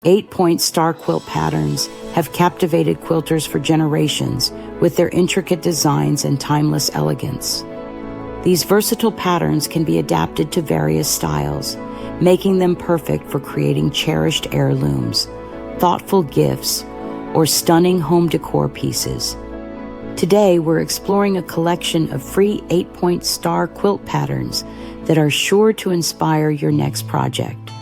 8-point star quilt patterns have captivated quilters for generations with their intricate designs and timeless elegance. These versatile patterns can be adapted to various styles, making them perfect for creating cherished heirlooms, thoughtful gifts, or stunning home decor pieces. Today, we're exploring a collection of free 8-point star quilt patterns that are sure to inspire your next project.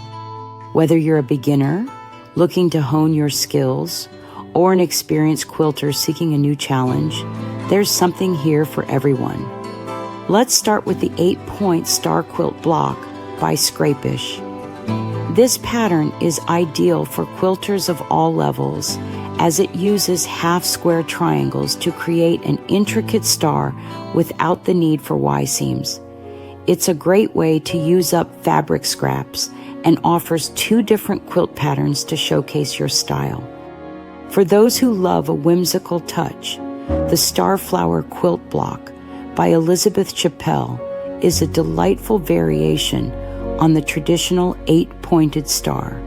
Whether you're a beginner, looking to hone your skills, or an experienced quilter seeking a new challenge, there's something here for everyone. Let's start with the 8-point star quilt block by Scrapish. This pattern is ideal for quilters of all levels, as it uses half-square triangles to create an intricate star without the need for Y-seams. It's a great way to use up fabric scraps and offers 2 different quilt patterns to showcase your style. For those who love a whimsical touch, the Starflower Quilt Block by Elizabeth Chappell is a delightful variation on the traditional 8-pointed star.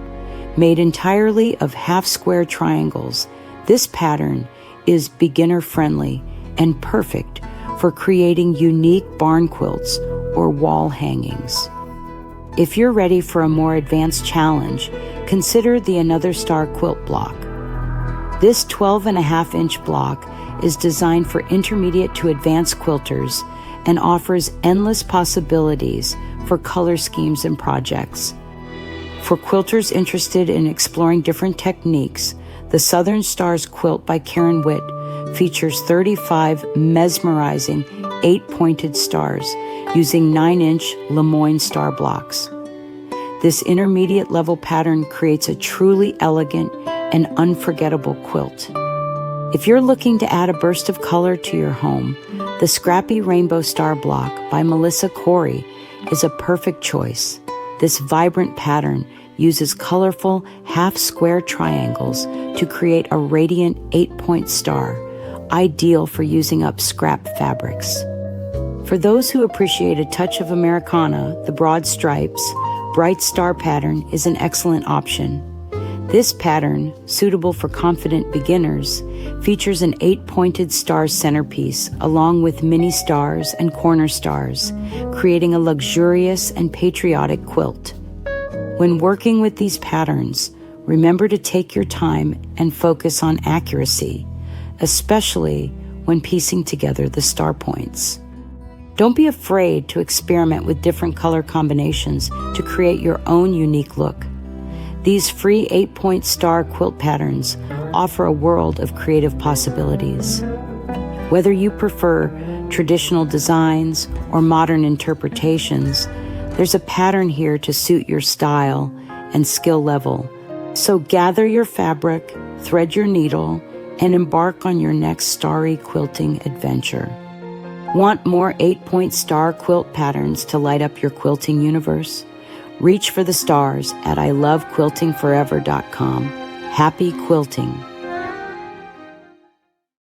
Made entirely of half-square triangles, this pattern is beginner-friendly and perfect for creating unique barn quilts or wall hangings. If you're ready for a more advanced challenge, consider the Another Star Quilt Block. This 12.5-inch block is designed for intermediate to advanced quilters and offers endless possibilities for color schemes and projects. For quilters interested in exploring different techniques, the Southern Stars Quilt by Karen Witt features 35 mesmerizing 8-pointed stars using 9-inch Lemoyne star blocks. This intermediate level pattern creates a truly elegant and unforgettable quilt. If you're looking to add a burst of color to your home, the Scrappy Rainbow Star Block by Melissa Corey is a perfect choice. This vibrant pattern uses colorful half-square triangles to create a radiant 8-point star, ideal for using up scrap fabrics. For those who appreciate a touch of Americana, the Broad Stripes Bright Star pattern is an excellent option. This pattern, suitable for confident beginners, features an 8-pointed star centerpiece along with mini stars and corner stars, creating a luxurious and patriotic quilt. When working with these patterns, remember to take your time and focus on accuracy, especially when piecing together the star points. Don't be afraid to experiment with different color combinations to create your own unique look. These free 8-point star quilt patterns offer a world of creative possibilities. Whether you prefer traditional designs or modern interpretations, there's a pattern here to suit your style and skill level. So gather your fabric, thread your needle, and embark on your next starry quilting adventure. Want more 8-point star quilt patterns to light up your quilting universe? Reach for the stars at ilovequiltingforever.com. Happy quilting!